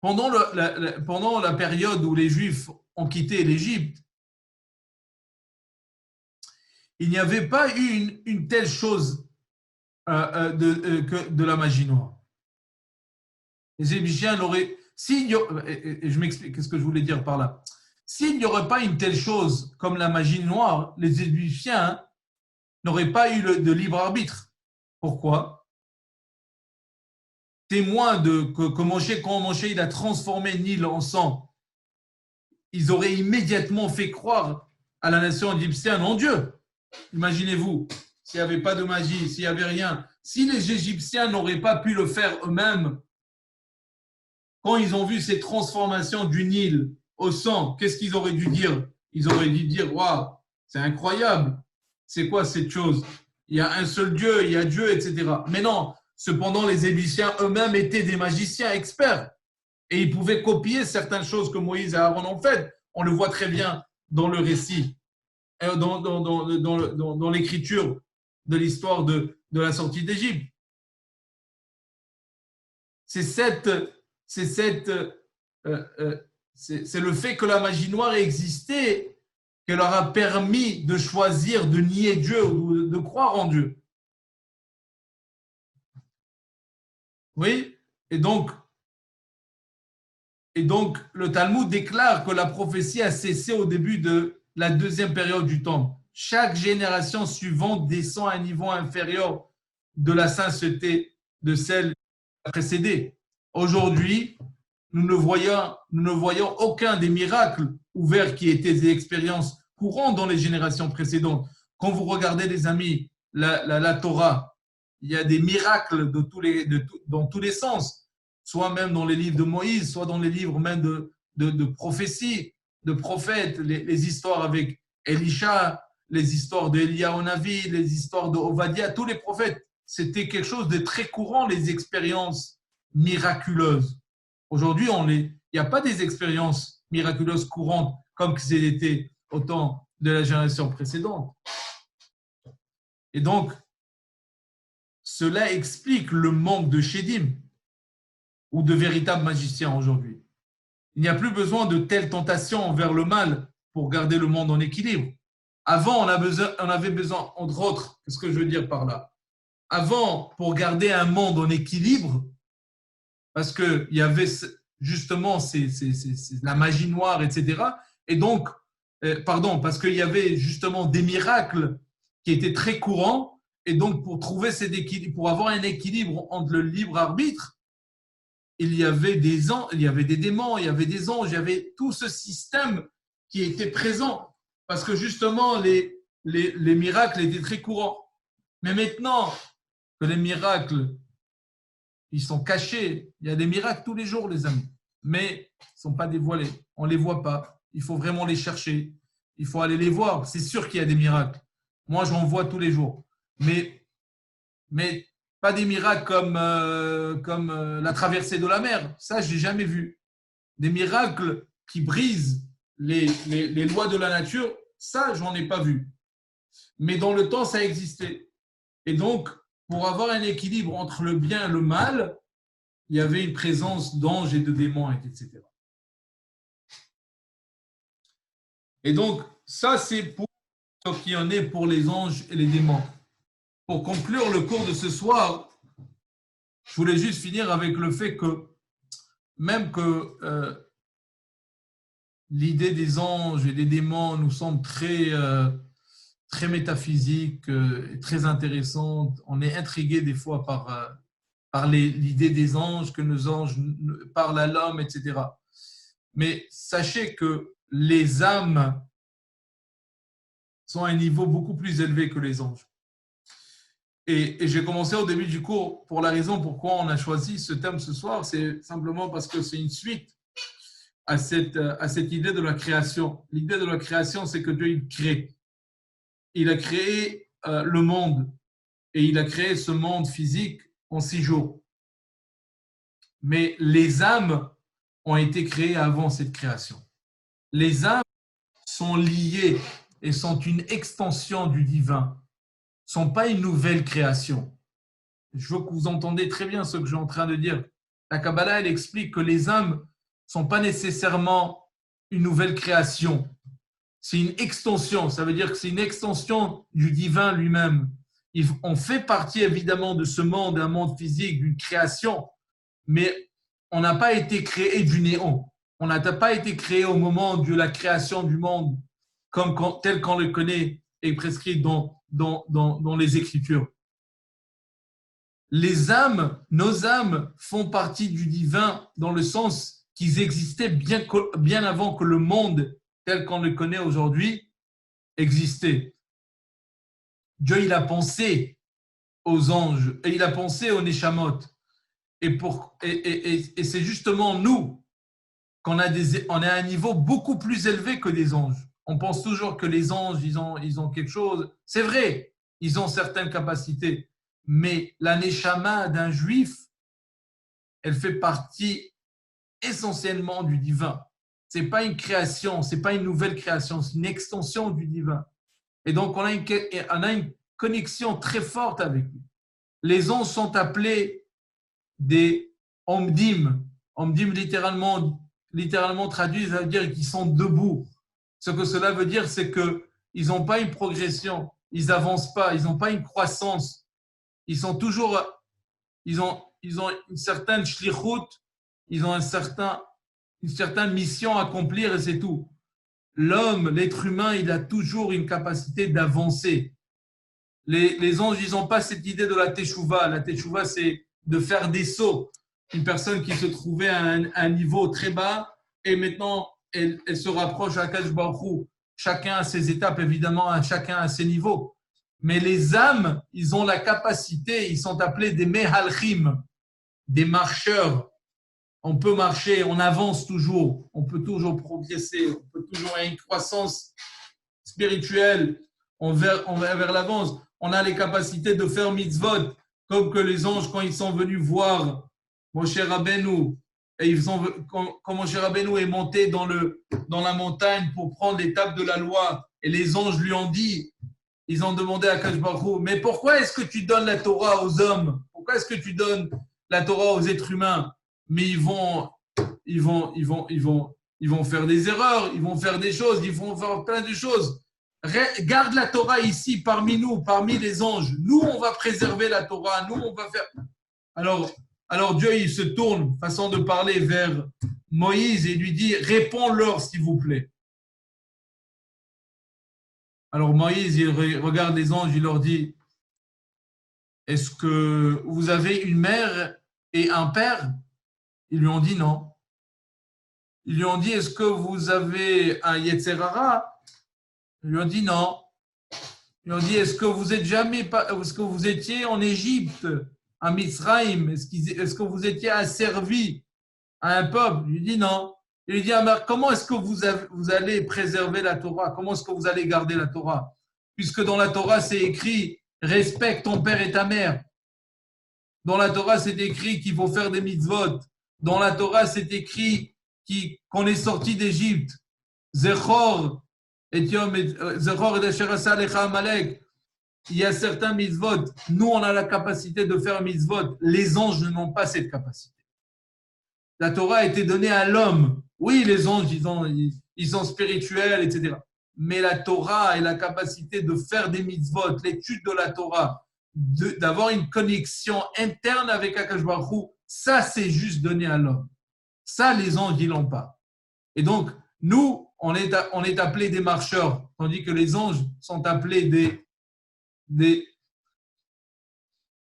Pendant la période où les Juifs ont quitté l'Égypte, il n'y avait pas eu une telle chose que de la magie noire. Les Égyptiens n'auraient... je m'explique, qu'est-ce que je voulais dire par là? S'il n'y aurait pas une telle chose comme la magie noire, les Égyptiens n'auraient pas eu de libre arbitre. Pourquoi? Témoins que quand Moshe il a transformé Nil en sang, ils auraient immédiatement fait croire à la nation égyptienne en Dieu. Imaginez-vous, s'il n'y avait pas de magie, s'il n'y avait rien, si les Égyptiens n'auraient pas pu le faire eux-mêmes, quand ils ont vu ces transformations du Nil au sang, qu'est-ce qu'ils auraient dû dire? Ils auraient dû dire, waouh, c'est incroyable, c'est quoi cette chose? Il y a un seul Dieu, il y a Dieu, etc. Mais non, cependant, les Égyptiens eux-mêmes étaient des magiciens experts et ils pouvaient copier certaines choses que Moïse et Aaron ont faites. On le voit très bien dans le récit, dans l'écriture de l'histoire de la sortie d'Égypte. C'est le fait que la magie noire existait qui leur a permis de choisir de nier Dieu ou de croire en Dieu. Oui, et donc le Talmud déclare que la prophétie a cessé au début de la deuxième période du temps. Chaque génération suivante descend à un niveau inférieur de la sainteté de celle qui a précédé. Aujourd'hui, nous ne voyons aucun des miracles ouverts qui étaient des expériences courantes dans les générations précédentes. Quand vous regardez, les amis, la Torah, il y a des miracles dans tous les sens, soit même dans les livres de Moïse, soit dans les livres même de prophéties, de prophètes, les histoires avec Elisha, les histoires d'Eliyahu Navi, les histoires de Ovadia, tous les prophètes. C'était quelque chose de très courant, les expériences miraculeuses. Aujourd'hui, il n'y a pas des expériences miraculeuses courantes comme c'était au temps de la génération précédente. Et donc, cela explique le manque de Shedim ou de véritables magiciens aujourd'hui. Il n'y a plus besoin de telles tentations envers le mal pour garder le monde en équilibre. Avant, on avait besoin, entre autres, qu'est-ce que je veux dire par là? Avant, pour garder un monde en équilibre, parce qu'il y avait justement la magie noire, etc. Et donc, parce qu'il y avait justement des miracles qui étaient très courants. Et donc, pour trouver pour avoir un équilibre entre le libre arbitre, il y avait des démons, il y avait des anges, il y avait tout ce système qui était présent. Parce que justement, les miracles étaient très courants. Mais maintenant que les miracles, ils sont cachés, il y a des miracles tous les jours, les amis. Mais ils ne sont pas dévoilés. On ne les voit pas. Il faut vraiment les chercher. Il faut aller les voir. C'est sûr qu'il y a des miracles. Moi, j'en vois tous les jours. Mais pas des miracles comme la traversée de la mer. Ça, je n'ai jamais vu. Des miracles qui brisent les lois de la nature, ça, je n'en ai pas vu. Mais dans le temps, ça existait. Et donc, pour avoir un équilibre entre le bien et le mal, il y avait une présence d'anges et de démons, etc. Et donc, ça, c'est pour ce qui en est pour les anges et les démons. Pour conclure le cours de ce soir, je voulais juste finir avec le fait que même que l'idée des anges et des démons nous semble très métaphysique, très intéressante. On est intrigué des fois par l'idée des anges, que nos anges parlent à l'homme, etc. Mais sachez que les âmes sont à un niveau beaucoup plus élevé que les anges. Et j'ai commencé au début du cours pour la raison pourquoi on a choisi ce thème ce soir, c'est simplement parce que c'est une suite à cette idée de la création. L'idée de la création, c'est que Dieu il crée. Il a créé le monde et il a créé ce monde physique en 6 jours. Mais les âmes ont été créées avant cette création. Les âmes sont liées et sont une extension du divin. Ne sont pas une nouvelle création. Je veux que vous entendez très bien ce que je suis en train de dire. La Kabbalah, elle explique que les âmes ne sont pas nécessairement une nouvelle création. C'est une extension. Ça veut dire que c'est une extension du divin lui-même. On fait partie évidemment de ce monde, un monde physique, d'une création, mais on n'a pas été créé du néant. On n'a pas été créé au moment de la création du monde tel qu'on le connaît et prescrit dans les Écritures. Les âmes, nos âmes, font partie du divin dans le sens qu'ils existaient bien avant que le monde tel qu'on le connaît aujourd'hui existait. Dieu, il a pensé aux anges et il a pensé aux Neshamot. Et c'est justement nous qu'on on est à un niveau beaucoup plus élevé que des anges. On pense toujours que les anges, ils ont quelque chose. C'est vrai, ils ont certaines capacités. Mais la Neshama d'un juif, elle fait partie essentiellement du divin. c'est pas une création, c'est pas une nouvelle création, c'est une extension du divin. Et donc, on a une connexion très forte avec lui. Les anges sont appelés des omdim. Omdim, littéralement traduit, ça veut dire qu'ils sont debout. Ce que cela veut dire, c'est qu'ils n'ont pas une progression, ils n'avancent pas, ils n'ont pas une croissance. Ils sont toujours, ils ont une certaine shlichut, ils ont une certaine mission à accomplir et c'est tout. L'homme, l'être humain, il a toujours une capacité d'avancer. Les anges, ils n'ont pas cette idée de la teshuva. La teshuva, c'est de faire des sauts. Une personne qui se trouvait à un niveau très bas et maintenant, elle se rapproche à Akadosh Baruch Hu. Chacun a ses étapes, évidemment, chacun a ses niveaux. Mais les âmes, ils ont la capacité, ils sont appelés des mehalchim, des marcheurs. On peut marcher, on avance toujours, on peut toujours progresser, on peut toujours avoir une croissance spirituelle, on va vers l'avance. On a les capacités de faire mitzvot, comme que les anges, quand ils sont venus voir Moshe Rabbeinu, et quand Moshe Rabbeinu est monté dans la montagne pour prendre l'étape de la loi, et les anges lui ont dit, ils ont demandé à Akadosh Baruch Hu, mais pourquoi est-ce que tu donnes la Torah aux hommes? Pourquoi est-ce que tu donnes la Torah aux êtres humains? Mais ils vont faire des erreurs, ils vont faire des choses, ils vont faire plein de choses. Garde la Torah ici, parmi nous, parmi les anges. Nous, on va préserver la Torah. Nous, on va faire. Alors Dieu, il se tourne, façon de parler, vers Moïse et lui dit, réponds-leur, s'il vous plaît. Alors Moïse, il regarde les anges, il leur dit, est-ce que vous avez une mère et un père? Ils lui ont dit non. Ils lui ont dit, est-ce que vous avez un Yetzer Hara? Ils lui ont dit non. Ils lui ont dit, est-ce que vous étiez en Égypte, à Mitzrayim? Est-ce que vous étiez asservi à un peuple? Il lui dit non. Il lui dit, comment est-ce que vous allez préserver la Torah? Comment est-ce que vous allez garder la Torah? Puisque dans la Torah, c'est écrit, respecte ton père et ta mère. Dans la Torah, c'est écrit qu'il faut faire des mitzvot. Dans la Torah, c'est écrit qu'on est sorti d'Égypte. Zechor et Asher Asa Alecha Amalek. Il y a certains mitzvot. Nous, on a la capacité de faire mitzvot. Les anges n'ont pas cette capacité. La Torah a été donnée à l'homme. Oui, les anges, ils sont spirituels, etc. Mais la Torah a la capacité de faire des mitzvot, l'étude de la Torah, d'avoir une connexion interne avec Akadosh Baruch Hu. Ça, c'est juste donné à l'homme. Ça, les anges, ils l'ont pas. Et donc, nous, on est appelés des marcheurs, tandis que les anges sont appelés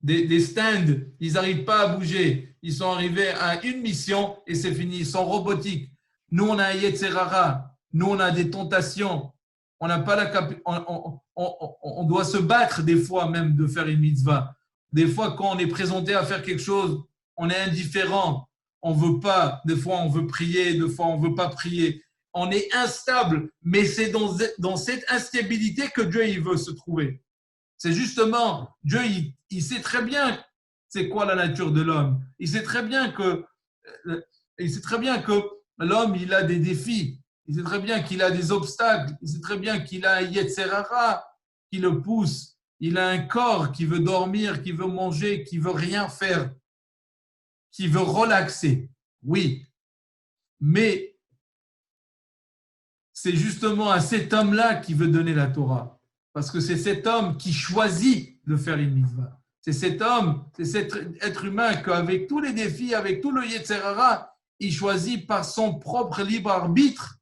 des stands. Ils n'arrivent pas à bouger. Ils sont arrivés à une mission et c'est fini. Ils sont robotiques. Nous, on a un Yetzer Hara. Nous, on a des tentations. On n'a pas on doit se battre des fois même de faire une mitzvah. Des fois, quand on est présenté à faire quelque chose, on est indifférent. On veut pas. Des fois, on veut prier. Des fois, on veut pas prier. On est instable. Mais c'est dans cette instabilité que Dieu il veut se trouver. C'est justement, Dieu, il sait très bien c'est quoi la nature de l'homme. Il sait très bien que l'homme, il a des défis. Il sait très bien qu'il a des obstacles. Il sait très bien qu'il a un Yetzer Hara qui le pousse. Il a un corps qui veut dormir, qui veut manger, qui veut rien faire, qui veut relaxer. Oui, mais c'est justement à cet homme-là qui veut donner la Torah. Parce que c'est cet homme qui choisit de faire une mitzvah. C'est cet homme, c'est cet être humain qu'avec tous les défis, avec tout le Yetzer Hara, il choisit par son propre libre arbitre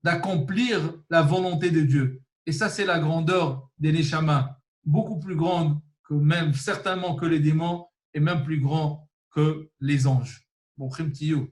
d'accomplir la volonté de Dieu. Et ça, c'est la grandeur des Neshama, beaucoup plus grande que même, certainement que les démons, et même plus grand que les anges. Bon, Khim Tiyou.